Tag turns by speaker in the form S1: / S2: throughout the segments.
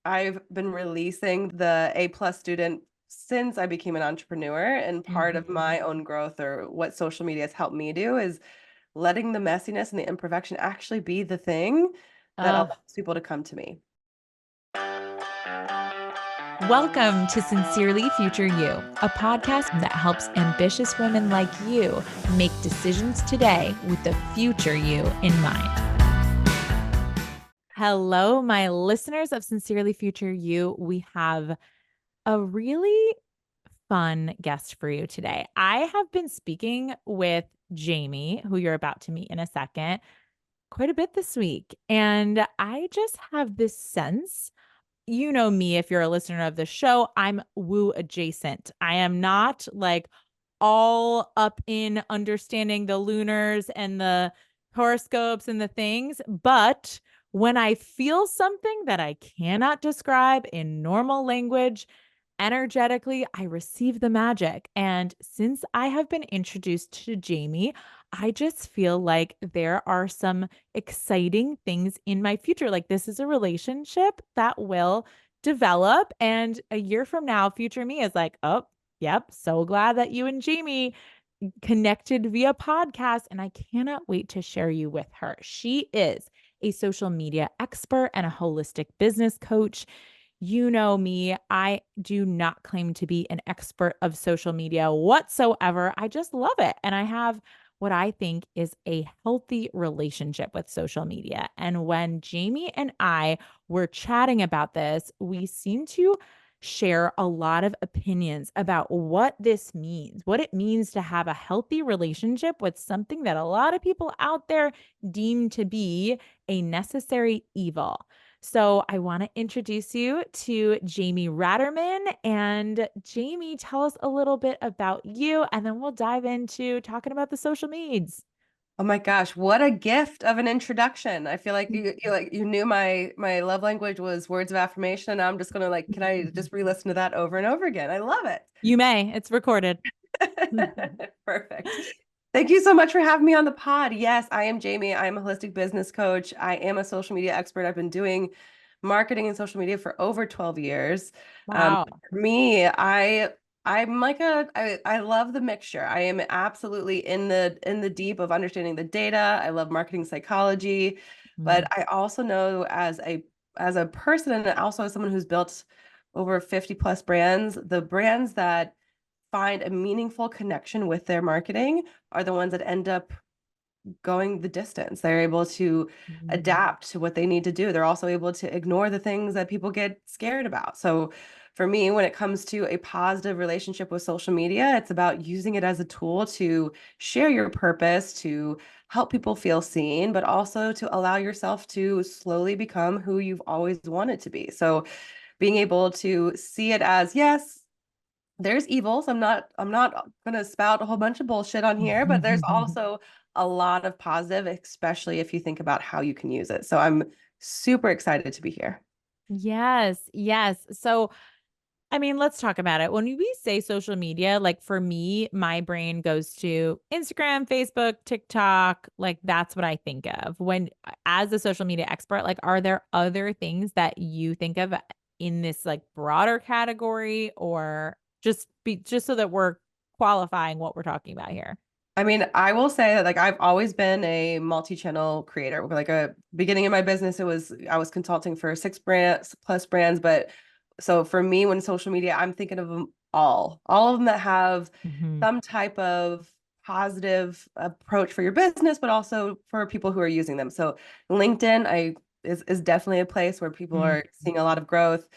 S1: I've been releasing the A+ student since I became an entrepreneur. And part of
S2: Mhm.
S1: my own growth or what social media has helped me do is letting the messiness and the imperfection actually be the thing that
S2: Uh,
S1: allows people to come to me.
S2: Welcome to Sincerely Future You, a podcast that helps ambitious women like you make decisions today with the future you in mind. Hello, my listeners of Sincerely Future You. We have a really fun guest for you today. I have been speaking with Jamie, who you're about to meet in a second, quite a bit this week. And I just have this sense. You know me, if you're a listener of the show, I'm woo adjacent. I am not like all up in understanding the lunars and the horoscopes and the things, but when I feel something that I cannot describe in normal language, energetically, I receive the magic. And since I have been introduced to Jamie, I just feel like there are some exciting things in my future. Like, this is a relationship that will develop. And a year from now, future me is like, oh, yep, so glad that you and Jamie connected via podcast. And I cannot wait to share you with her. She is a social media expert and a holistic business coach. You know me, I do not claim to be an expert of social media whatsoever. I just love it. And I have what I think is a healthy relationship with social media. And when Jamie and I were chatting about this, we seem to share a lot of opinions about what this means, what it means to have a healthy relationship with something that a lot of people out there deem to be a necessary evil. So I want to introduce you to Jamie Ratermann. And Jamie, tell us a little bit about you, and then we'll dive into talking about the social medias.
S1: Oh my gosh, what a gift of an introduction. I feel like you knew my love language was words of affirmation, and I'm just gonna like, can I just re-listen to that over and over again? I love it.
S2: You may, it's recorded.
S1: Perfect. Thank you so much for having me on the pod. Yes, I am Jamie. I am a holistic business coach. I am a social media expert. I've been doing marketing and social media for over 12 years.
S2: Wow.
S1: For me, I'm like I love the mixture. I am absolutely in the deep of understanding the data. I love marketing psychology, but
S2: Mm.
S1: I also know as a person and also as someone who's built over 50 plus brands, the brands that find a meaningful connection with their marketing are the ones that end up going the distance. They're able to
S2: Mm.
S1: adapt to what they need to do. They're also able to ignore the things that people get scared about. So for me, when it comes to a positive relationship with social media, it's about using it as a tool to share your purpose, to help people feel seen, but also to allow yourself to slowly become who you've always wanted to be. So being able to see it as, yes, there's evils. I'm not gonna spout a whole bunch of bullshit on here, but there's also a lot of positive, especially if you think about how you can use it. So I'm super excited to be here.
S2: Yes, yes. So, I mean, let's talk about it. When we say social media, like for me, my brain goes to Instagram, Facebook, TikTok. Like that's what I think of. When, as a social media expert, like, are there other things that you think of in this like broader category, or just so that we're qualifying what we're talking about here?
S1: I mean, I will say that like I've always been a multi-channel creator. Like a beginning of my business, I was consulting for 6 brands plus brands, but so for me, when social media, I'm thinking of them all of them that have
S2: Mhm.
S1: some type of positive approach for your business, but also for people who are using them. So LinkedIn, is definitely a place where people
S2: Mm.
S1: are seeing a lot of growth.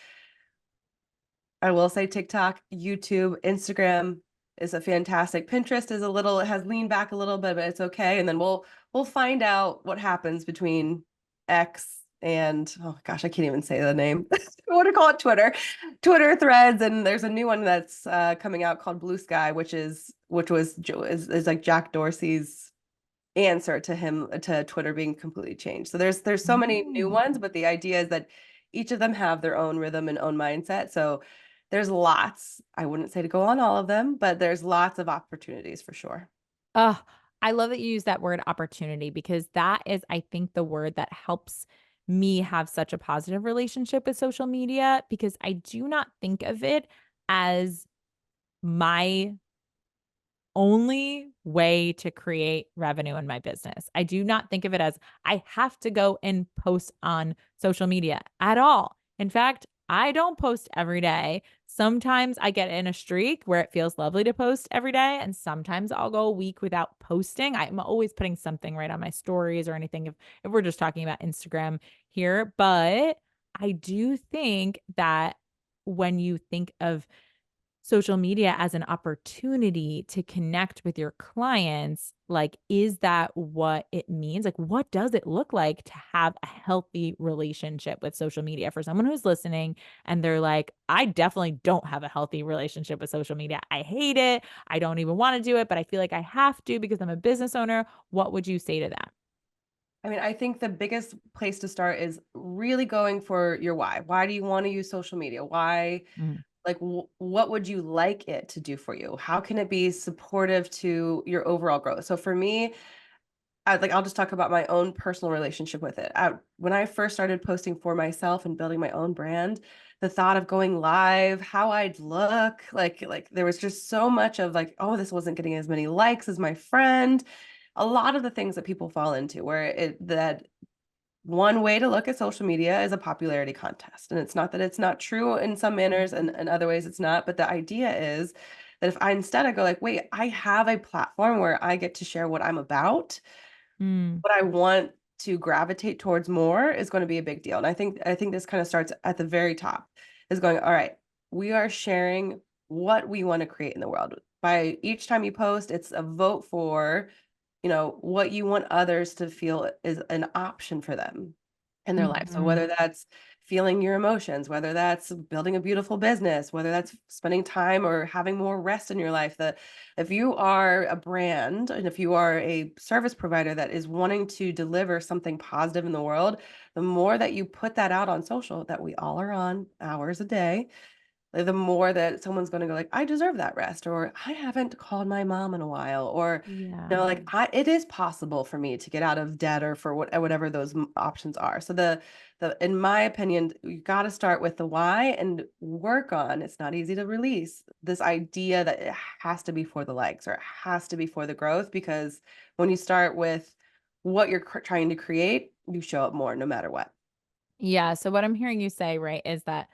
S1: I will say TikTok, YouTube, Instagram is a fantastic. Pinterest is a little has leaned back a little bit, but it's okay. And then we'll find out what happens between X and oh gosh, I can't even say the name. What to call it? Twitter Threads, and there's a new one that's coming out called Blue Sky, which is like Jack Dorsey's answer to him to Twitter being completely changed. So there's so many new
S2: Mm.
S1: ones, but the idea is that each of them have their own rhythm and own mindset. So there's lots. I wouldn't say to go on all of them, but there's lots of opportunities for sure.
S2: Oh, I love that you use that word opportunity because that is, I think, the word that helps me have such a positive relationship with social media because I do not think of it as my only way to create revenue in my business. I do not think of it as I have to go and post on social media at all. In fact, I don't post every day. Sometimes I get in a streak where it feels lovely to post every day, and sometimes I'll go a week without posting. I'm always putting something right on my stories or anything if we're just talking about Instagram here, but I do think that when you think of social media as an opportunity to connect with your clients, like, is that what it means? Like, what does it look like to have a healthy relationship with social media for someone who's listening and they're like, I definitely don't have a healthy relationship with social media. I hate it. I don't even want to do it, but I feel like I have to because I'm a business owner. What would you say to that?
S1: I mean, I think the biggest place to start is really going for your why. Why do you want to use social media? Why,
S2: Mhm.
S1: like, what would you like it to do for you? How can it be supportive to your overall growth? So for me, I'll just talk about my own personal relationship with it. When I first started posting for myself and building my own brand, the thought of going live, how I'd look, like there was just so much of like, oh, this wasn't getting as many likes as my friend. A lot of the things that people fall into where it that one way to look at social media is a popularity contest. And it's not that it's not true in some manners and other ways it's not, but the idea is that if I instead I go like, wait, I have a platform where I get to share what I'm about,
S2: Mm,
S1: what I want to gravitate towards more is going to be a big deal. And I think this kind of starts at the very top is going, all right, we are sharing what we want to create in the world. By each time you post, it's a vote for, what you want others to feel is an option for them in their life. So
S2: mhm.
S1: whether that's feeling your emotions, whether that's building a beautiful business, whether that's spending time or having more rest in your life, that if you are a brand and if you are a service provider that is wanting to deliver something positive in the world, the more that you put that out on social that we all are on hours a day, the more that someone's going to go like, I deserve that rest, or I haven't called my mom in a while, or
S2: Yeah.
S1: like it is possible for me to get out of debt or for whatever those options are. So the in my opinion, you got to start with the why and work on. It's not easy to release this idea that it has to be for the likes or it has to be for the growth, because when you start with what you're trying to create, you show up more no matter what.
S2: Yeah, so what I'm hearing you say, right, is that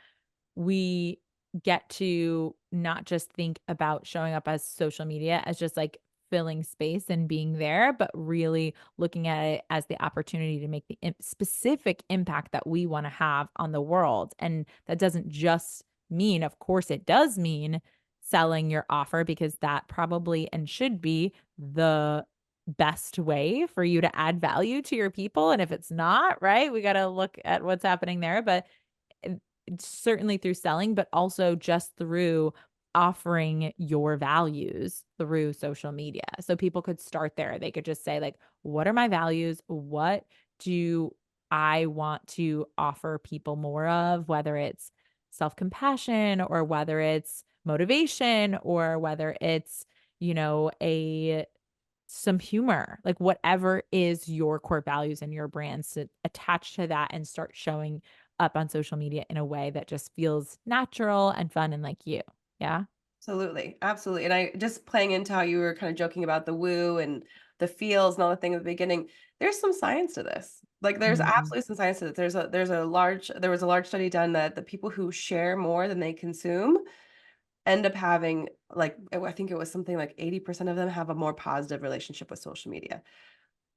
S2: we get to not just think about showing up as social media as just like filling space and being there, but really looking at it as the opportunity to make the specific impact that we want to have on the world. And that doesn't just mean, of course, it does mean selling your offer because that probably and should be the best way for you to add value to your people. And if it's not, right, we got to look at what's happening there. But and certainly through selling, but also just through offering your values through social media. So people could start there. They could just say like, what are my values? What do I want to offer people more of, whether it's self-compassion or whether it's motivation or whether it's, a some humor, like whatever is your core values and your brands to attach to that and start showing up on social media in a way that just feels natural and fun and like you. Yeah.
S1: Absolutely, absolutely. And I just playing into how you were kind of joking about the woo and the feels and all the thing at the beginning. There's some science to this. Like there's
S2: Mhm.
S1: absolutely some science to this. There was a large study done that the people who share more than they consume end up having like I think it was something like 80% of them have a more positive relationship with social media.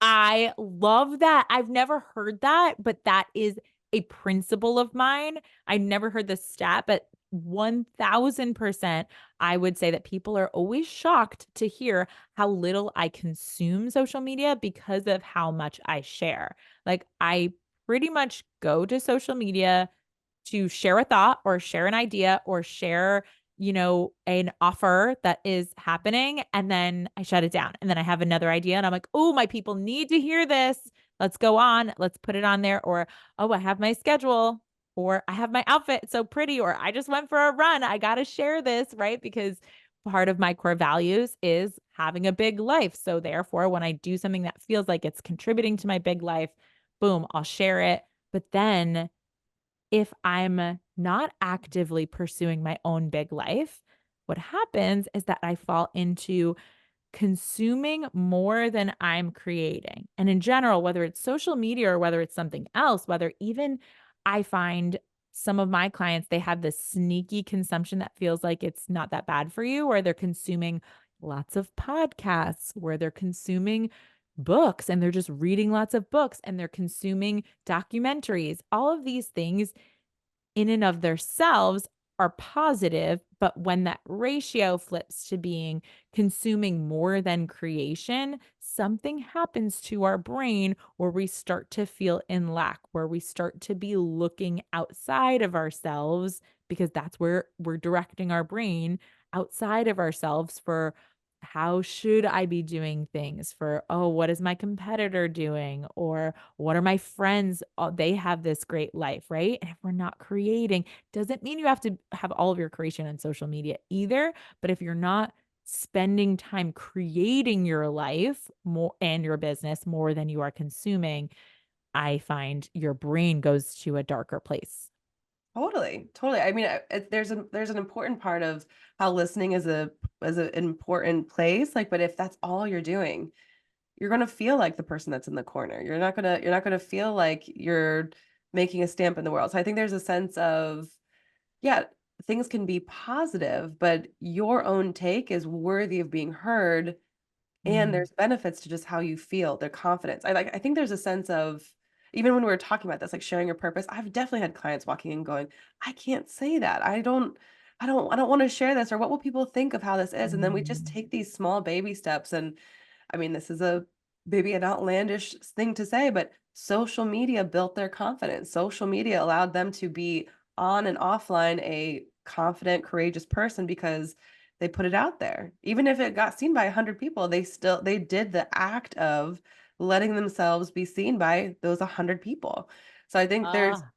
S2: I love that. I've never heard that, but that is a principle of mine. I never heard the stat, but 1000% I would say that people are always shocked to hear how little I consume social media because of how much I share. Like, I pretty much go to social media to share a thought or share an idea or share, an offer that is happening. And then I shut it down. And then I have another idea and I'm like, oh, my people need to hear this. Let's go on. Let's put it on there. Or, oh, I have my schedule or I have my outfit. It's so pretty. Or I just went for a run. I got to share this, right? Because part of my core values is having a big life. So therefore, when I do something that feels like it's contributing to my big life, boom, I'll share it. But then if I'm not actively pursuing my own big life, what happens is that I fall into consuming more than I'm creating. And in general, whether it's social media or whether it's something else, whether even I find some of my clients, they have this sneaky consumption that feels like it's not that bad for you, where they're consuming lots of podcasts, where they're consuming books and they're just reading lots of books and they're consuming documentaries. All of these things in and of themselves are positive, but when that ratio flips to being consuming more than creation, something happens to our brain where we start to feel in lack, where we start to be looking outside of ourselves because that's where we're directing our brain outside of ourselves for how should I be doing things for, oh, what is my competitor doing? Or what are my friends? Oh, they have this great life, right? And if we're not creating, doesn't mean you have to have all of your creation on social media either. But if you're not spending time creating your life more and your business more than you are consuming, I find your brain goes to a darker place.
S1: Totally, totally. I mean, there's an important part of how listening is an important place. Like, but if that's all you're doing, you're gonna feel like the person that's in the corner. You're not gonna feel like you're making a stamp in the world. So I think there's a sense of, yeah, things can be positive, but your own take is worthy of being heard, and
S2: Mm.
S1: there's benefits to just how you feel, their confidence. I think there's a sense of, even when we were talking about this, like sharing your purpose, I've definitely had clients walking in going, I can't say that. I don't want to share this, or what will people think of how this is? And then we just
S2: Mm.
S1: take these small baby steps. And I mean, this is a maybe an outlandish thing to say, but social media built their confidence. Social media allowed them to be on and offline a confident, courageous person because they put it out there. Even if it got seen by 100 people, they did the act of letting themselves be seen by those 100 people. So I think there's
S2: Ah,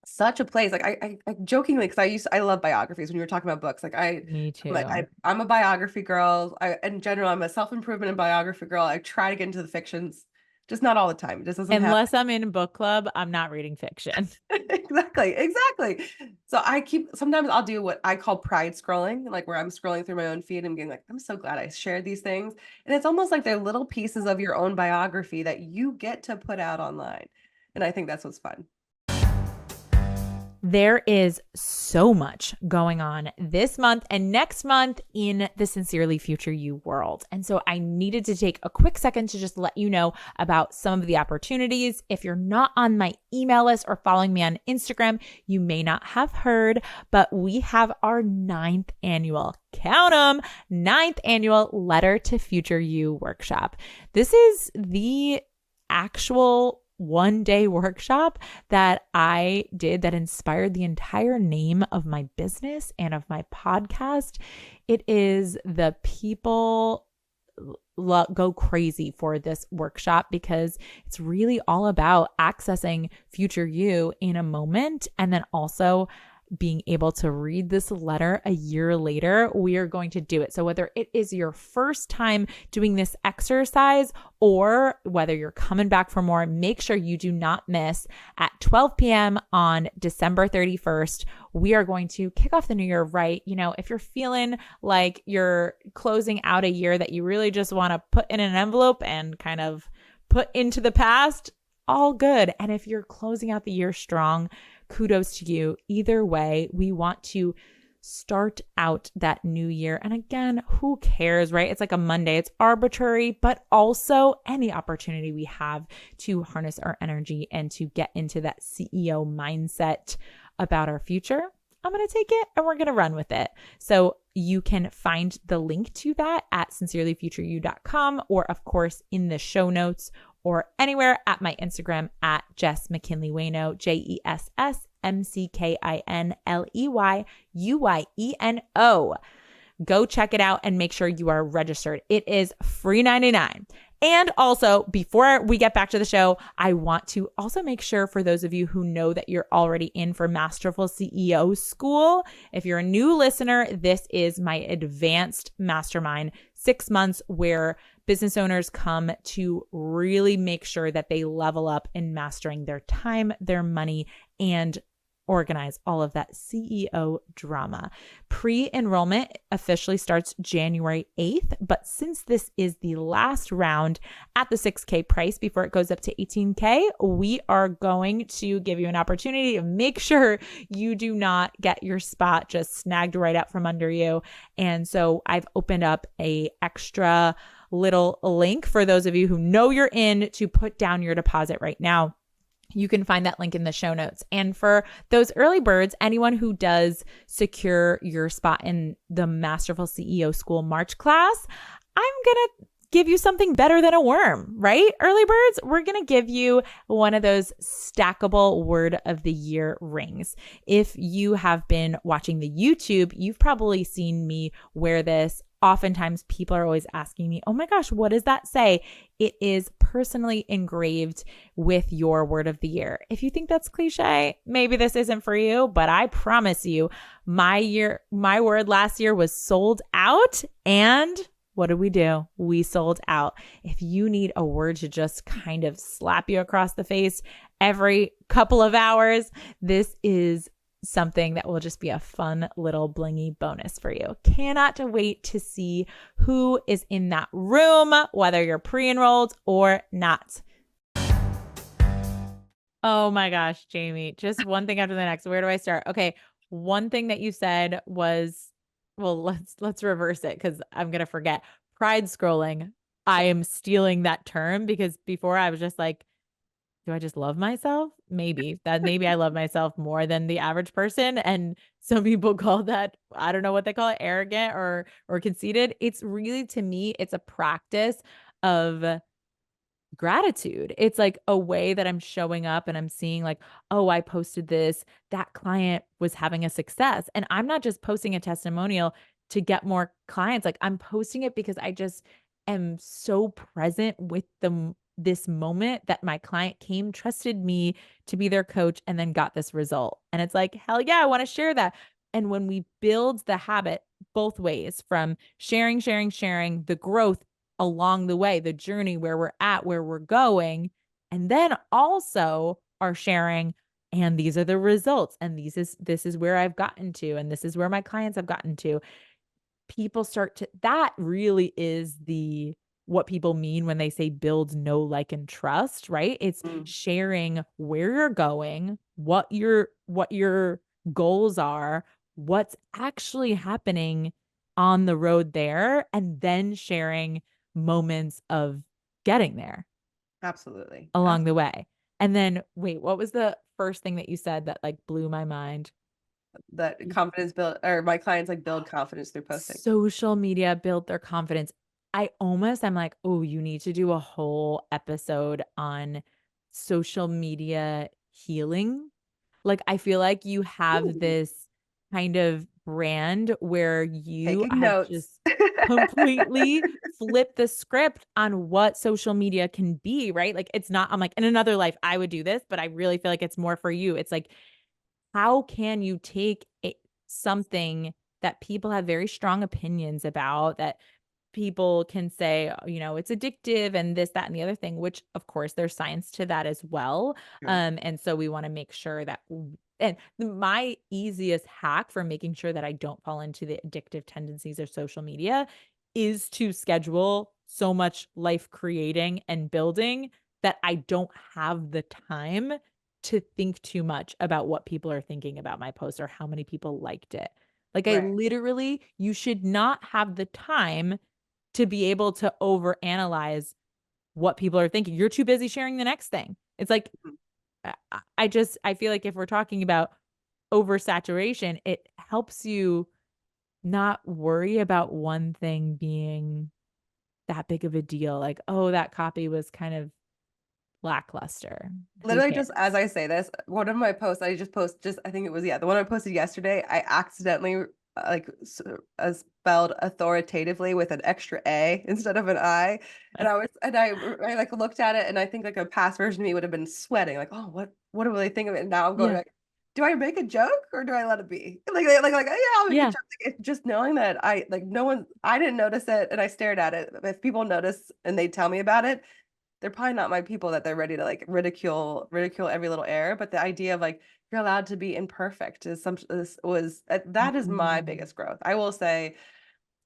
S1: such a place. Like I jokingly, because I love biographies. When you were talking about books, like
S2: me
S1: I'm like
S2: too.
S1: I'm a biography girl. In general, I'm a self-improvement and biography girl. I try to get into the fictions, just not all the time. It just doesn't happen.
S2: Unless I'm in book club, I'm not reading fiction.
S1: Exactly, exactly. So I keep sometimes I'll do what I call pride scrolling, like where I'm scrolling through my own feed and being like, I'm so glad I shared these things. And it's almost like they're little pieces of your own biography that you get to put out online. And I think that's what's fun.
S2: There is so much going on this month and next month in the Sincerely Future You world. And so I needed to take a quick second to just let you know about some of the opportunities. If you're not on my email list or following me on Instagram, you may not have heard, but we have our count 'em, ninth annual Letter to Future You workshop. This is the actual 1 day workshop that I did that inspired the entire name of my business and of my podcast. It is the people go crazy for this workshop because it's really all about accessing future you in a moment and then also being able to read this letter a year later. We are going to do it. So whether it is your first time doing this exercise or whether you're coming back for more, make sure you do not miss at 12 p.m. on December 31st. We are going to kick off the new year right. You know, if you're feeling like you're closing out a year that you really just want to put in an envelope and kind of put into the past, all good. And if you're closing out the year strong, kudos to you. Either way, we want to start out that new year. And again, who cares, right? It's like a Monday, it's arbitrary, but also any opportunity we have to harness our energy and to get into that CEO mindset about our future. I'm going to take it and we're going to run with it. So you can find the link to that at sincerelyfutureyou.com or, of course, in the show notes or anywhere at my Instagram at Jess McKinley Wayno, JessMcKinleyUyeno. Go check it out and make sure you are registered. It is free 99. And also, before we get back to the show, I want to also make sure for those of you who know that you're already in for Masterful CEO School, if you're a new listener, this is my advanced mastermind, 6 months where business owners come to really make sure that they level up in mastering their time, their money, and organize all of that CEO drama. Pre-enrollment officially starts January 8th, but since this is the last round at the 6K price before it goes up to 18K, we are going to give you an opportunity to make sure you do not get your spot just snagged right out from under you. And so I've opened up a extra little link for those of you who know you're in to put down your deposit right now. You can find that link in the show notes. And for those early birds, anyone who does secure your spot in the Masterful CEO School March class, I'm going to give you something better than a worm, right? Early birds, we're going to give you one of those stackable word of the year rings. If you have been watching the YouTube, you've probably seen me wear this. Oftentimes people are always asking me, oh my gosh, what does that say? It is personally engraved with your word of the year. If you think that's cliche, maybe this isn't for you, but I promise you, my word last year was sold out. And what did we do? We sold out. If you need a word to just kind of slap you across the face every couple of hours, this is something that will just be a fun little blingy bonus for you. Cannot wait to see who is in that room, whether you're pre-enrolled or not. Oh my gosh, Jamie, just one thing after the next. Where do I start? Okay. One thing that you said was, well, let's reverse it because I'm going to forget. Pride scrolling. I am stealing that term because before I was just like, do I just love myself? Maybe I love myself more than the average person. And some people call that, I don't know what they call it, arrogant or conceited. It's really, to me, it's a practice of gratitude. It's like a way that I'm showing up and I'm seeing like, oh, I posted this, that client was having a success. And I'm not just posting a testimonial to get more clients. Like I'm posting it because I just am so present with this moment that my client came, trusted me to be their coach and then got this result. And it's like, hell yeah, I want to share that. And when we build the habit both ways from sharing, the growth along the way, the journey where we're at, where we're going, and then also are sharing, and these are the results, and this is where I've gotten to, and this is where my clients have gotten to. People start to, that really is what people mean when they say build, know, like, and trust, right? It's sharing where you're going, what your goals are, what's actually happening on the road there, and then sharing moments of getting there
S1: Absolutely.
S2: along the
S1: Absolutely.
S2: way. And then wait, what was the first thing that you said that like blew my mind?
S1: That confidence build, or my clients like build confidence through posting.
S2: Social media build their confidence. I'm like, oh, you need to do a whole episode on social media healing. Like, I feel like you have
S1: Ooh,
S2: this kind of brand where you
S1: taking
S2: have
S1: notes.
S2: just completely flipped the script on what social media can be, right? Like, it's not, I'm like, in another life, I would do this, but I really feel like it's more for you. It's like, how can you take something that people have very strong opinions about, that people can say, it's addictive and this, that, and the other thing, which of course there's science to that as well.
S1: Sure.
S2: And so we want to make sure that, and my easiest hack for making sure that I don't fall into the addictive tendencies of social media is to schedule so much life creating and building that I don't have the time to think too much about what people are thinking about my post or how many people liked it. Like I
S1: Right.
S2: literally, you should not have the time to be able to overanalyze what people are thinking. You're too busy sharing the next thing. It's like,
S1: Mhm.
S2: I feel like if we're talking about oversaturation, it helps you not worry about one thing being that big of a deal. Like, oh, that copy was kind of lackluster. Who
S1: Literally,
S2: cares?
S1: just as I say this, one of my posts, I just post, just I think it was, yeah, the one I posted yesterday, I accidentally like spelled authoritatively with an extra A instead of an I. And I like looked at it, and I think like a past version of me would have been sweating, like, oh, what will they think of it? And now I'm going
S2: Yeah.
S1: like, do I make a joke or do I let it be? Like, oh, yeah, I'll make a
S2: Yeah.
S1: joke. Like, just knowing that I like no one, I didn't notice it and I stared at it. If people notice and they tell me about it, they're probably not my people that they're ready to like ridicule every little error. But the idea of like you're allowed to be imperfect is some was that is my
S2: Mhm.
S1: biggest growth. I will say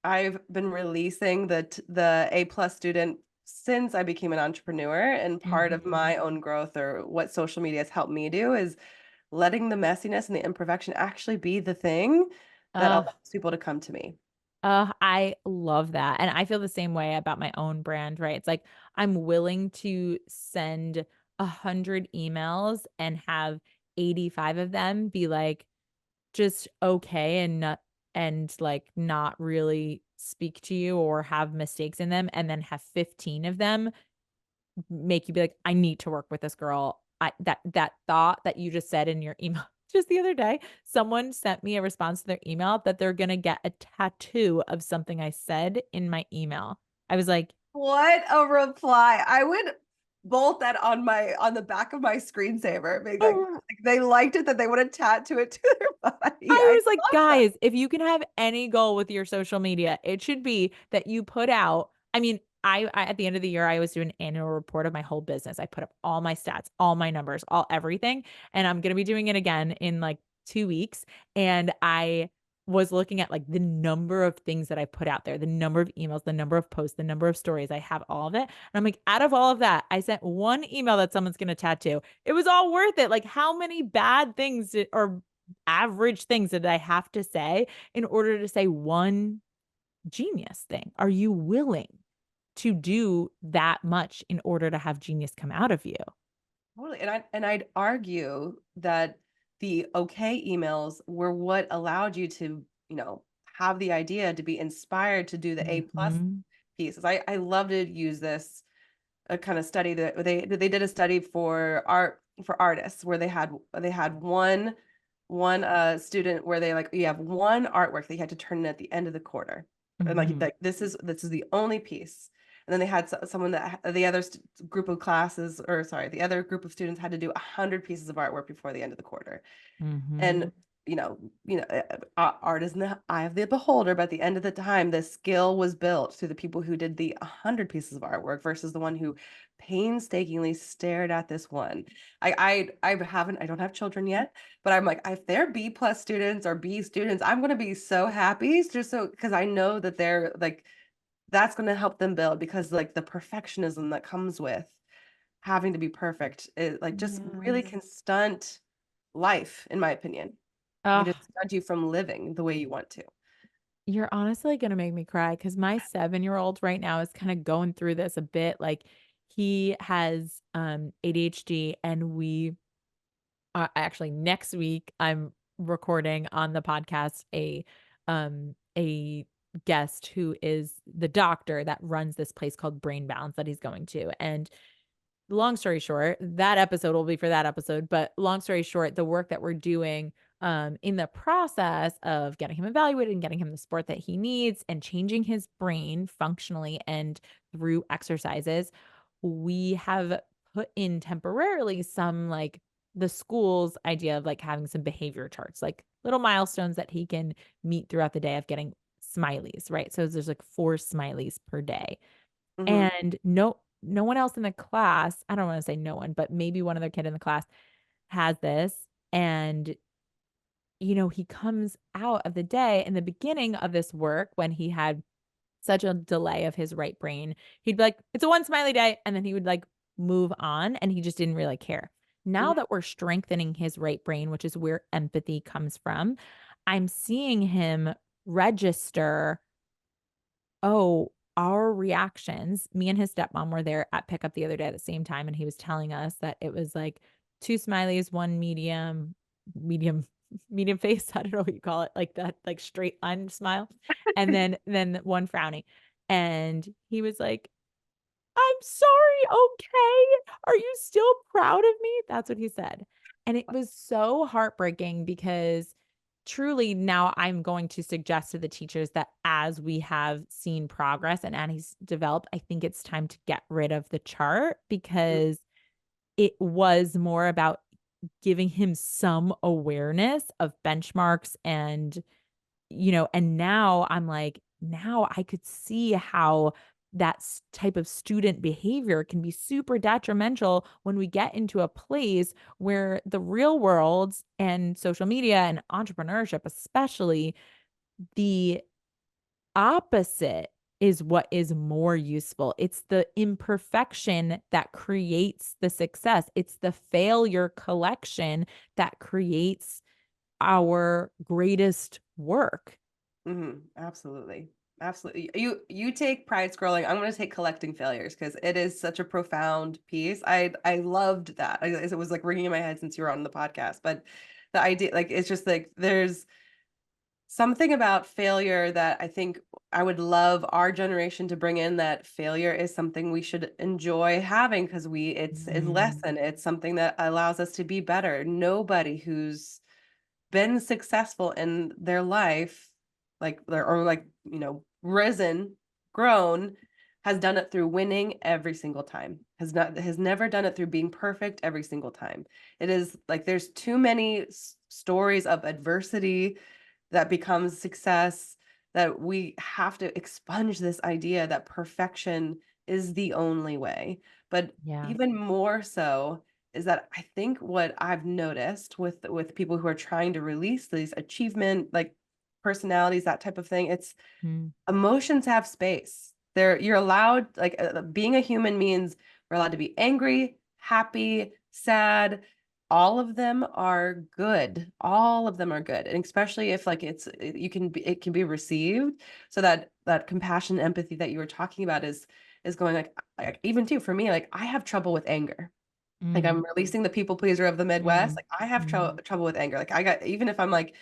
S1: I've been releasing the A plus student since I became an entrepreneur, and part of
S2: Mhm.
S1: my own growth or what social media has helped me do is letting the messiness and the imperfection actually be the thing that
S2: Uh,
S1: allows people to come to me.
S2: I love that. And I feel the same way about my own brand, right? It's like I'm willing to send 100 emails and have 85 of them be like just okay and not and like not really speak to you or have mistakes in them and then have 15 of them make you be like, I need to work with this girl. That thought that you just said in your email. Just the other day, someone sent me a response to their email that they're gonna get a tattoo of something I said in my email. I was like,
S1: What a reply. I would bolt that on the back of my screensaver, being
S2: "Oh,
S1: like they liked it that they want to tattoo it to their body. I
S2: I was like,
S1: love that.
S2: guys, if you can have any goal with your social media, it should be that you put out. I mean, I at the end of the year, I was doing an annual report of my whole business. I put up all my stats, all my numbers, all everything. And I'm gonna be doing it again in like 2 weeks. And I was looking at like the number of things that I put out there, the number of emails, the number of posts, the number of stories. I have all of it. And I'm like, out of all of that, I sent one email that someone's gonna tattoo. It was all worth it. Like, how many bad things or average things that I have to say in order to say one genius thing? Are you willing to do that much in order to have genius come out of you?
S1: Totally. I'd argue that the okay emails were what allowed you to, have the idea to be inspired to do the A plus
S2: Mhm.
S1: pieces. I love to use this a kind of study that they did a study for artists where they had one student where they like you have one artwork that you had to turn in at the end of the quarter, and
S2: Mhm.
S1: like this is the only piece. And then they had someone that the other group of classes, or sorry, the other group of students had to do 100 pieces of artwork before the end of the quarter. And
S2: Mhm.
S1: art is in the eye of the beholder, but at the end of the time, the skill was built through the people who did the 100 pieces of artwork versus the one who painstakingly stared at this one. I don't have children yet, but I'm like, if they're B plus students or B students, I'm gonna be so happy just so because I know that they're like that's gonna help them build because like the perfectionism that comes with having to be perfect it like just really
S2: Yes.
S1: can stunt life, in my opinion. It
S2: Oh,
S1: just stunt you from living the way you want to.
S2: you're honestly gonna make me cry because my 7-year-old right now is kind of going through this a bit. Like he has ADHD and we actually next week I'm recording on the podcast a guest who is the doctor that runs this place called Brain Balance that he's going to. And long story short, that episode will be for that episode, but long story short, the work that we're doing in the process of getting him evaluated and getting him the support that he needs and changing his brain functionally and through exercises, we have put in temporarily some like the school's idea of like having some behavior charts, like little milestones that he can meet throughout the day of getting smileys, right? So there's like 4 smileys per day.
S1: Hmm.
S2: And no one else in the class, I don't wanna say no one, but maybe one other kid in the class has this, and, he comes out of the day in the beginning of this work when he had such a delay of his right brain, he'd be like, "It's a one smiley day," and then he would, like, move on, and he just didn't really care. Now
S1: Hmm.
S2: that we're strengthening his right brain, which is where empathy comes from, I'm seeing him register, oh, our reactions. Me and his stepmom were there at pickup the other day at the same time, and he was telling us that it was like 2 smileys, 1 medium medium face, I don't know what you call it, like that, like straight line smile, and then 1 frowny. And he was like, "I'm sorry, okay? Are you still proud of me?" That's what he said. And it was so heartbreaking because truly now I'm going to suggest to the teachers that as we have seen progress and as he's developed, I think it's time to get rid of the chart because it was more about giving him some awareness of benchmarks and, and now I'm like, now I could see how that type of student behavior can be super detrimental when we get into a place where the real world and social media and entrepreneurship, especially, the opposite is what is more useful. It's the imperfection that creates the success. It's the failure collection that creates our greatest work.
S1: Absolutely. Absolutely. You take pride scrolling. I'm going to take collecting failures because it is such a profound piece. I loved that. It was like ringing in my head since you were on the podcast, but the idea, like, it's just like there's something about failure that I think I would love our generation to bring in, that failure is something we should enjoy having because it's a
S2: Mm,
S1: lesson. It's something that allows us to be better. Nobody who's been successful in their life, or like, risen, grown, has done it through winning every single time. Has never done it through being perfect every single time. It is like there's too many stories of adversity that becomes success, that we have to expunge this idea that perfection is the only way. But
S2: yeah.
S1: even more so is that I think what I've noticed with people who are trying to release these achievement, like, personalities, that type of thing, it's
S2: Mm,
S1: emotions have space. You're allowed, like, being a human means we're allowed to be angry, happy, sad. All of them are good. All of them are good. And especially if, like, it can be received. So that compassion, empathy that you were talking about is going, like, even too, for me, like, I have trouble with anger. Like,
S2: mm,
S1: I'm releasing the people pleaser of the Midwest.
S2: mm,
S1: Like, I have
S2: mm,
S1: trouble with anger. Like, I got, even if I'm like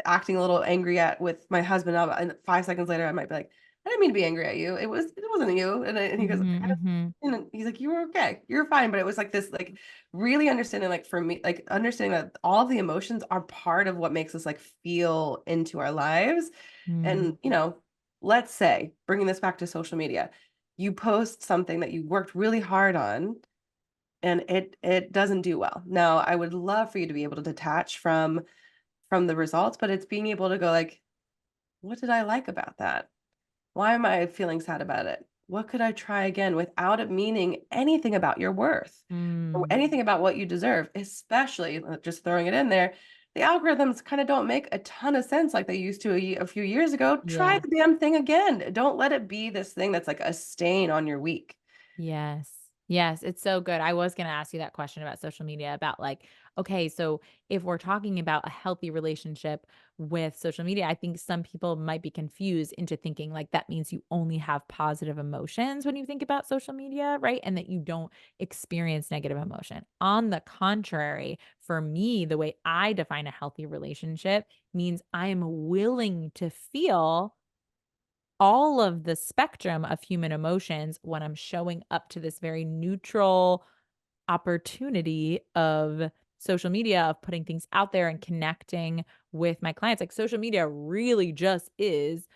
S1: acting a little angry at with my husband, and 5 seconds later I might be like, I didn't mean to be angry at you. It wasn't you. And he goes,
S2: mhm, mhm.
S1: and he's like, you were okay, you're fine. But it was like this, like, really understanding, like, for me, like, understanding that all of the emotions are part of what makes us, like, feel into our lives.
S2: Mm,
S1: And, let's say, bringing this back to social media, you post something that you worked really hard on and it doesn't do well. Now, I would love for you to be able to detach from the results, but it's being able to go, like, what did I like about that? Why am I feeling sad about it? What could I try again, without it meaning anything about your worth or
S2: mm.
S1: anything about what you deserve, especially, just throwing it in there. The algorithms kind of don't make a ton of sense like they used to a few years ago. Try
S2: Yeah.
S1: the damn thing again. Don't let it be this thing that's like a stain on your week.
S2: Yes. Yes, it's so good. I was gonna ask you that question about social media about like, okay, so if we're talking about a healthy relationship with social media, I think some people might be confused into thinking like that means you only have positive emotions when you think about social media, right? And that you don't experience negative emotion. On the contrary, for me, the way I define a healthy relationship means I am willing to feel all of the spectrum of human emotions when I'm showing up to this very neutral opportunity of social media, of putting things out there and connecting with my clients. Like social media really just is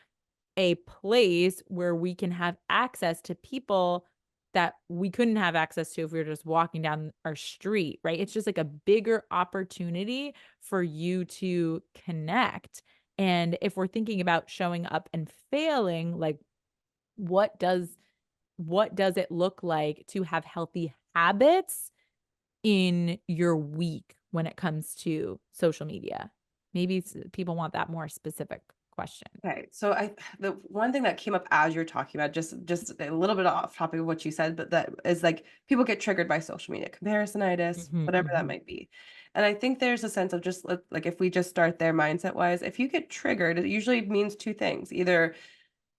S2: a place where we can have access to people that we couldn't have access to if we were just walking down our street, right? It's just like a bigger opportunity for you to connect. And if we're thinking about showing up and failing, like what does what does it look like to have healthy habits in your week when it comes to social media? Maybe people want that more specific question.
S1: Okay, so the one thing that came up as you're talking about, just a little bit off topic of what you said, but that is, like, people get triggered by social media, comparisonitis,
S2: Mhm,
S1: whatever that
S2: mhm,
S1: might be. And I think there's a sense of just, like, if we just start there mindset wise, if you get triggered, it usually means two things. Either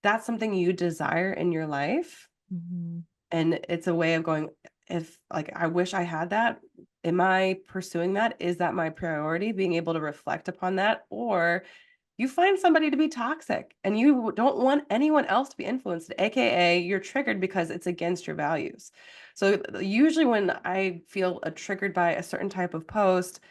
S1: that's something you desire in your life,
S2: mhm.
S1: and it's a way of going, if, like, I wish I had that. Am I pursuing that? Is that my priority? Being able to reflect upon that, or you find somebody to be toxic and you don't want anyone else to be influenced, aka you're triggered because it's against your values. So usually when I feel triggered by a certain type of post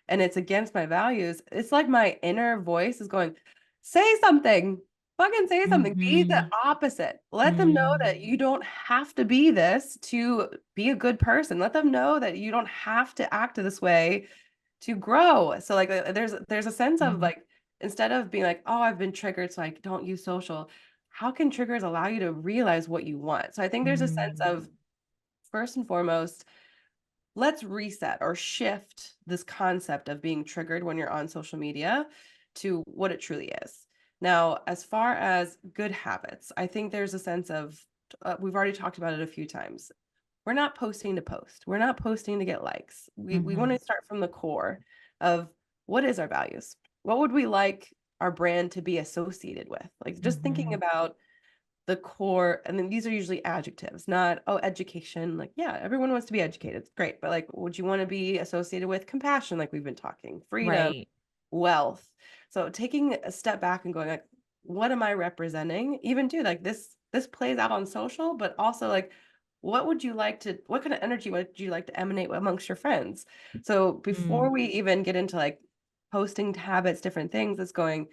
S1: and it's against my values, it's like my inner voice is going, say something, fucking say something. Be the
S2: Mhm.
S1: opposite. Let them know that
S2: Mm.
S1: you don't have to be this to be a good person. Let them know that you don't have to act this way to grow. So like there's a sense of
S2: Mhm.
S1: like instead of being like, oh, I've been triggered, so I don't use social. How can triggers allow you to realize what you want? So I think there's a sense
S2: Mm.
S1: of first and foremost, let's reset or shift this concept of being triggered when you're on social media to what it truly is. Now, as far as good habits, I think there's a sense of we've already talked about it a few times. We're not posting to post. We're not posting to get likes. We want
S2: Mhm.
S1: to start from the core of what is our values? What would we like our brand to be associated with? Like just thinking
S2: Mhm.
S1: about the core, and then these are usually adjectives, not, oh, education. Like, yeah, everyone wants to be educated. It's great. But like, would you want to be associated with compassion, like we've been talking, freedom,
S2: Right.
S1: wealth? So taking a step back and going like, what am I representing? Even too, like this plays out on social, but also like what kind of energy would you like to emanate amongst your friends? So before
S2: Mm.
S1: we even get into like posting habits, different things, it's going,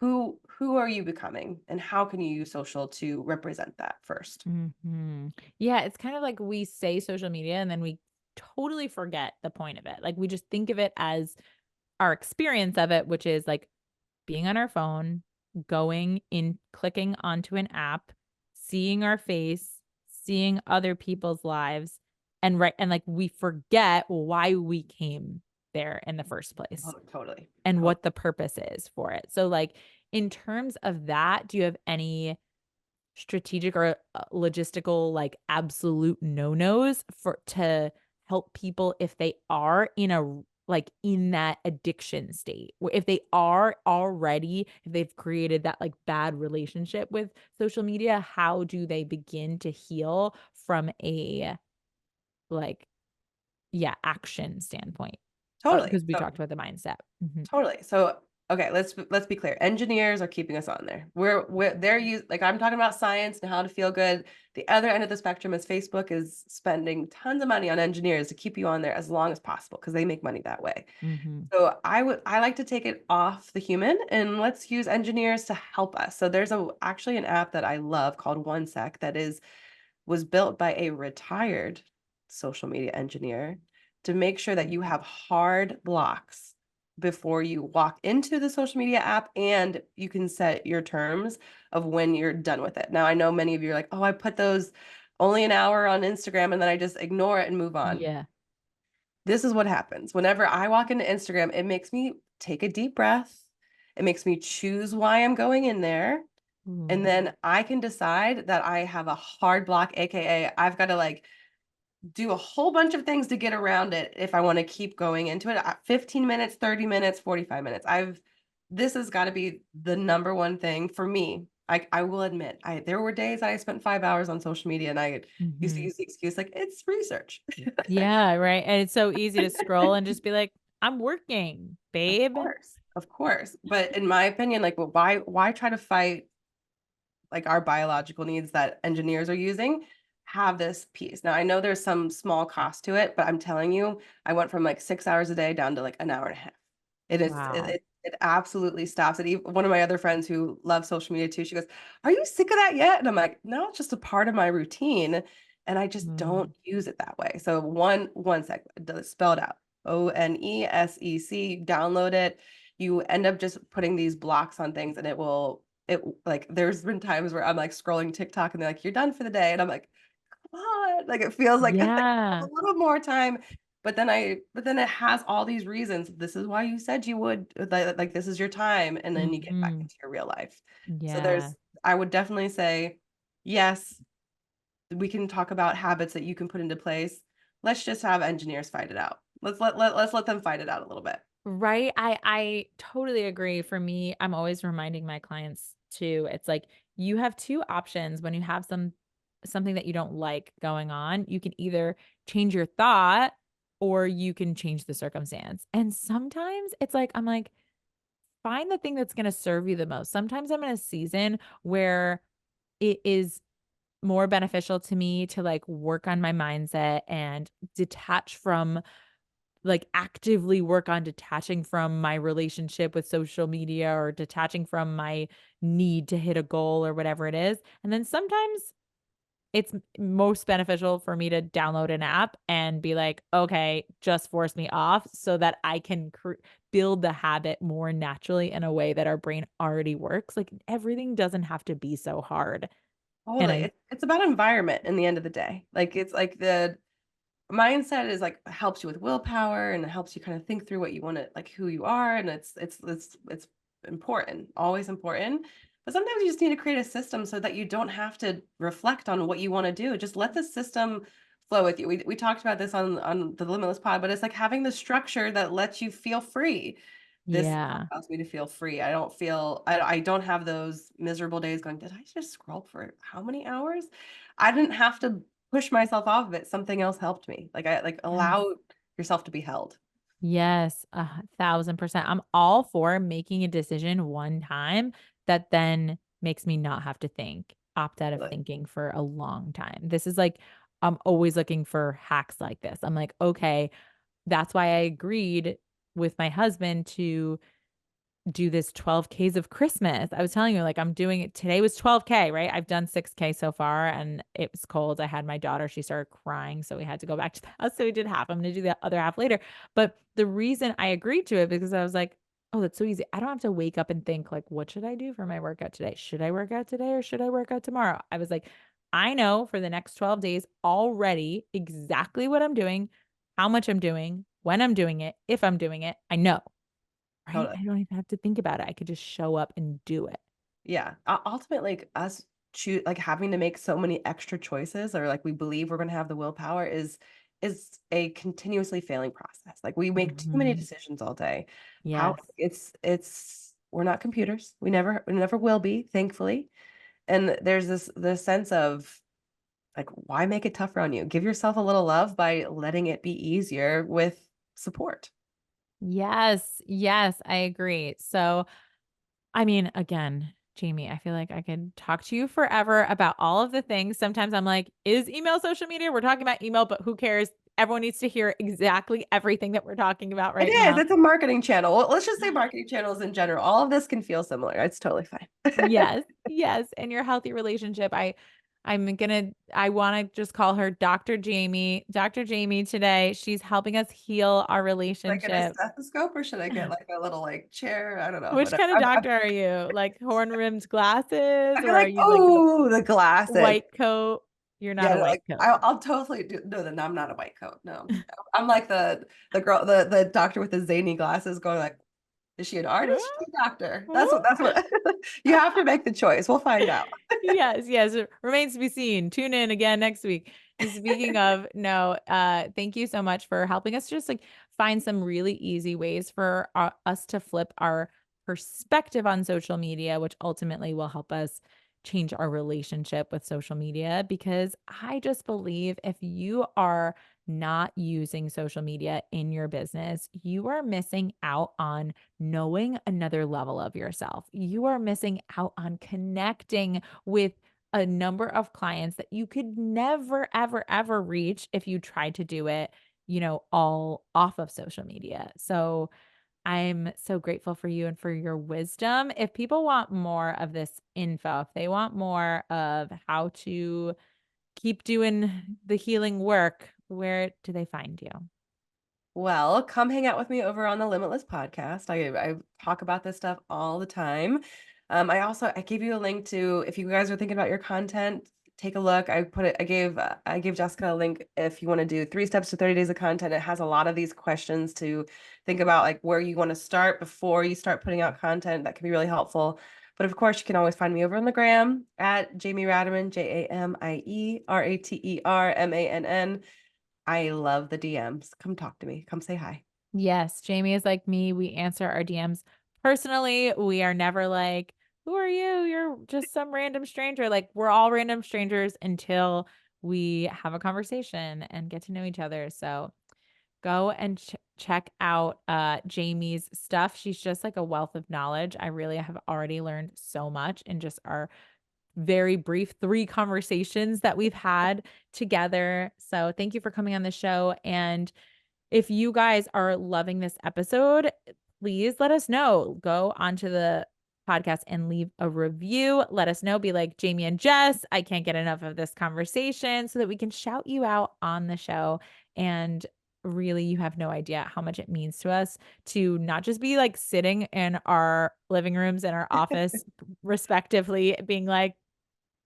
S1: who are you becoming and how can you use social to represent that first?
S2: Mhm. Yeah, it's kind of like we say social media and then we totally forget the point of it. Like we just think of it as our experience of it, which is like being on our phone, going in, clicking onto an app, seeing our face, seeing other people's lives, and right, and like we forget why we came there in the first place
S1: Oh, totally.
S2: and
S1: Totally.
S2: what the purpose is for it. So like in terms of that, do you have any strategic or logistical like absolute no-nos for to help people if they are in a like in that addiction state, where if they are already, if they've created that like bad relationship with social media, how do they begin to heal from a like, yeah, action standpoint?
S1: Totally.
S2: Because we
S1: So
S2: talked about the mindset. Mhm.
S1: totally. So okay, let's be clear. Engineers are keeping us on there. They're like I'm talking about science and how to feel good. The other end of the spectrum is Facebook is spending tons of money on engineers to keep you on there as long as possible because they make money that way.
S2: Mhm.
S1: So I like to take it off the human and let's use engineers to help us. So there's actually an app that I love called OneSec that was built by a retired social media engineer to make sure that you have hard blocks before you walk into the social media app and you can set your terms of when you're done with it. Now, I know many of you are like, oh, I put those only an hour on Instagram and then I just ignore it and move on.
S2: Yeah.
S1: This is what happens. Whenever I walk into Instagram, it makes me take a deep breath. It makes me choose why I'm going in there. And
S2: Ooh.
S1: then I can decide that I have a hard block, AKA I've got to like do a whole bunch of things to get around it if I want to keep going into it. 15 minutes, 30 minutes, 45 minutes. This has got to be the number one thing for me. I will admit, there were days I spent 5 hours on social media and I used to
S2: Mhm.
S1: use the excuse like it's research.
S2: Yeah, right, and it's so easy to scroll and just be like, "I'm working,
S1: Of
S2: babe."
S1: course, of course. But in my opinion, like, well, why try to fight like our biological needs that engineers are using? Have this piece. Now, I know there's some small cost to it, but I'm telling you, I went from like 6 hours a day down to like an hour and a half.
S2: Wow.
S1: It absolutely stops it. One of my other friends who loves social media too, she goes, "Are you sick of that yet?" And I'm like, "No, it's just a part of my routine, and I just don't
S2: Mm.
S1: use it that way." So one sec, spelled out, ONESEC. Download it. You end up just putting these blocks on things, and it like there's been times where I'm like scrolling TikTok, and they're like, "You're done for the day," and I'm like, "Come on!" Like it feels like a
S2: Yeah.
S1: little more time, but then it has all these reasons. This is why you said you would, like this is your time, and then you get back
S2: Mhm.
S1: into your real life. So
S2: Yeah.
S1: I would definitely say, yes, we can talk about habits that you can put into place. Let's just have engineers fight it out. Let's let them fight it out a little bit.
S2: Right? I totally agree. For me, I'm always reminding my clients too, it's like, you have 2 options when you have something that you don't like going on. You can either change your thought or you can change the circumstance, and sometimes it's like, I'm like, find the thing that's gonna serve you the most. Sometimes I'm in a season where it is more beneficial to me to like work on my mindset and detach from like actively work on detaching from my relationship with social media or detaching from my need to hit a goal or whatever it is. And then sometimes it's most beneficial for me to download an app and be like, okay, just force me off so that I can build the habit more naturally in a way that our brain already works. Like everything doesn't have to be so hard. And
S1: Totally.
S2: I,
S1: It's about environment in the end of the day. Like it's like the mindset is like helps you with willpower and it helps you kind of think through what you want to like who you are and it's important, always important. But sometimes you just need to create a system so that you don't have to reflect on what you want to do. Just let the system flow with you. We talked about this on the Limitless Pod, but it's like having the structure that lets you feel free. This
S2: yeah.
S1: allows me to feel free. I don't have those miserable days going, did I just scroll for how many hours? I didn't have to push myself off of it. Something else helped me. Like I like
S2: Yes.
S1: allow yourself to be held.
S2: Yes, 1,000%. I'm all for making a decision one time that then makes me not have to think, opt out of
S1: Like,
S2: thinking for a long time. This is like, I'm always looking for hacks like this. I'm like, okay, that's why I agreed with my husband to do this 12Ks of Christmas. I was telling you, like, I'm doing it. Today was 12K, right? I've done 6K so far and it was cold. I had my daughter, she started crying. So we had to go back to the house. So we did half. I'm going to do the other half later. But the reason I agreed to it because I was like, oh, that's so easy. I don't have to wake up and think, like, what should I do for my workout today? Should I work out today or should I work out tomorrow? I was like, I know for the next 12 days already exactly what I'm doing, how much I'm doing, when I'm doing it, if I'm doing it. I know. Right?
S1: totally.
S2: I don't even have to think about it. I could just show up and do it.
S1: Yeah. Ultimately, like us choose like having to make so many extra choices or like we believe we're going to have the willpower is a continuously failing process. Like we make too many
S2: Mhm.
S1: decisions all day. How
S2: Yes.
S1: it's we're not computers. We never will be, thankfully. And there's this sense of like why make it tougher on you? Give yourself a little love by letting it be easier with support.
S2: Yes. Yes, I agree. So, I mean, again, Jamie, I feel like I could talk to you forever about all of the things. Sometimes I'm like, is email social media? We're talking about email, but who cares? Everyone needs to hear exactly everything that we're talking about
S1: It
S2: right
S1: is.
S2: now.
S1: It's a marketing channel. Well, let's just say marketing channels in general. All of this can feel similar. It's totally fine.
S2: Yes, yes, and your healthy relationship. I wanna just call her Dr. Jamie. Dr. Jamie today, she's helping us heal our
S1: Should I get a
S2: relationship.
S1: stethoscope or should I get like a little like chair? I don't know.
S2: Which
S1: Whatever.
S2: kind of doctor are you? Like horn-rimmed glasses,
S1: I feel
S2: or are
S1: like,
S2: you like the
S1: oh, the glasses.
S2: white coat? You're not
S1: Yeah,
S2: a
S1: no,
S2: white
S1: like
S2: coat.
S1: I'll totally do. No, then I'm not a white coat. No, I'm like the girl, the doctor with the zany glasses, going like, is she an artist? Is she a doctor? That's what you have to make the choice. We'll find out.
S2: Yes, yes, it remains to be seen. Tune in again next week. Speaking of, no, thank you so much for helping us just like find some really easy ways for us to flip our perspective on social media, which ultimately will help us change our relationship with social media. Because I just believe if you are not using social media in your business, you are missing out on knowing another level of yourself. You are missing out on connecting with a number of clients that you could never, ever, ever reach if you tried to do it, all off of social media. So I'm so grateful for you and for your wisdom. If people want more of this info, if they want more of how to keep doing the healing work, where do they find you?
S1: Well, come hang out with me over on the Limitless podcast. I talk about this stuff all the time. I gave you a link to if you guys are thinking about your content, take a look. I gave Jessica a link if you want to do 3 steps to 30 days of content. It has a lot of these questions to think about like where you want to start before you start putting out content. That can be really helpful. But of course, you can always find me over on the gram at Jamie Ratermann, JamieRatermann. I love the DMs. Come talk to me. Come say hi.
S2: Yes, Jamie is like me. We answer our DMs personally. We are never like, who are you? You're just some random stranger. Like, we're all random strangers until we have a conversation and get to know each other. So go and check out Jamie's stuff. She's just like a wealth of knowledge. I really have already learned so much in just our very brief 3 conversations that we've had together. So thank you for coming on the show. And If you guys are loving this episode, please let us know. Go onto the podcast and leave a review. Let us know. Be like, Jamie and Jess, I can't get enough of this conversation, so that we can shout you out on the show. And really, you have no idea how much it means to us to not just be like sitting in our living rooms and our office respectively, being like,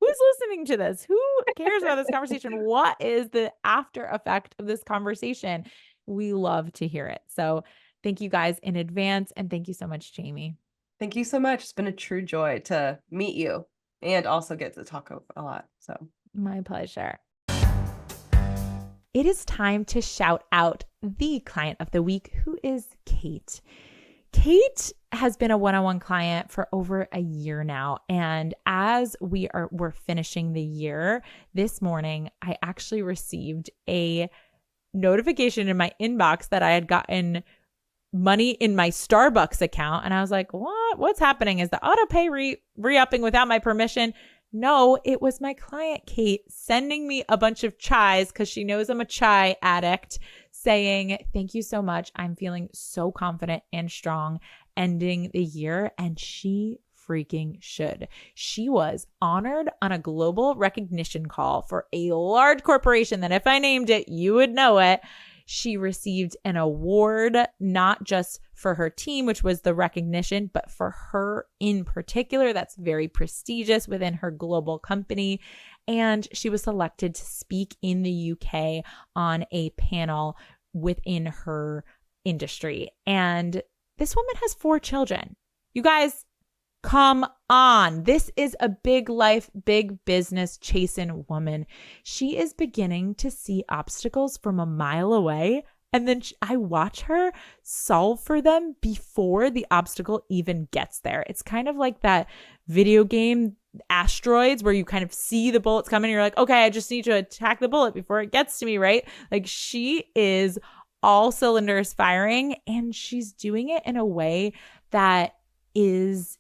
S2: who's listening to this? Who cares about this conversation? What is the after effect of this conversation? We love to hear it. So thank you guys in advance. And thank you so much, Jamie.
S1: Thank you so much. It's been a true joy to meet you and also get to talk a lot. So
S2: My pleasure. It is time to shout out the client of the week, who is Kate. Kate has been a one-on-one client for over a year now. And as we're finishing the year, this morning, I actually received a notification in my inbox that I had gotten money in my Starbucks account. And I was like, what's happening? Is the auto pay re-upping without my permission? No, it was my client, Kate, sending me a bunch of chais because she knows I'm a chai addict, saying, thank you so much. I'm feeling so confident and strong ending the year. And she freaking should. She was honored on a global recognition call for a large corporation that if I named it, you would know it. She received an award, not just for her team, which was the recognition, but for her in particular. That's very prestigious within her global company. And she was selected to speak in the UK on a panel within her industry. And this woman has 4 children. You guys, come on. This is a big life, big business chasing woman. She is beginning to see obstacles from a mile away. And then I watch her solve for them before the obstacle even gets there. It's kind of like that video game Asteroids where you kind of see the bullets coming and you're like, okay, I just need to attack the bullet before it gets to me, right? Like she is all cylinders firing, and she's doing it in a way that is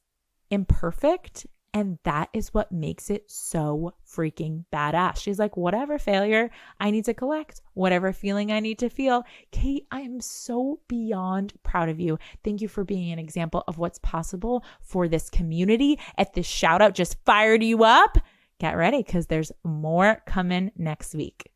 S2: imperfect, and that is what makes it so freaking badass. She's like, whatever failure I need to collect, whatever feeling I need to feel. Kate, I am so beyond proud of you. Thank you for being an example of what's possible for this community. At this shout out just fired you up. Get ready, because there's more coming next week.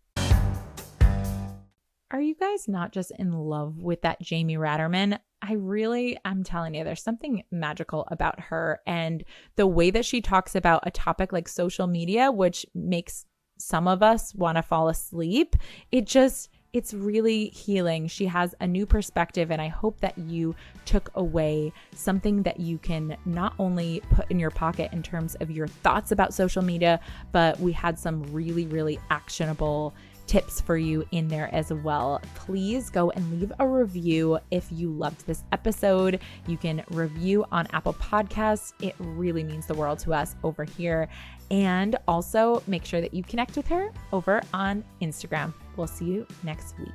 S2: Are you guys not just in love with that Jamie Ratermann? I'm telling you, there's something magical about her and the way that she talks about a topic like social media, which makes some of us want to fall asleep. It's really healing. She has a new perspective, and I hope that you took away something that you can not only put in your pocket in terms of your thoughts about social media, but we had some really, really actionable tips for you in there as well. Please go and leave a review if you loved this episode. You can review on Apple Podcasts. It really means the world to us over here. And also make sure that you connect with her over on Instagram. We'll see you next week.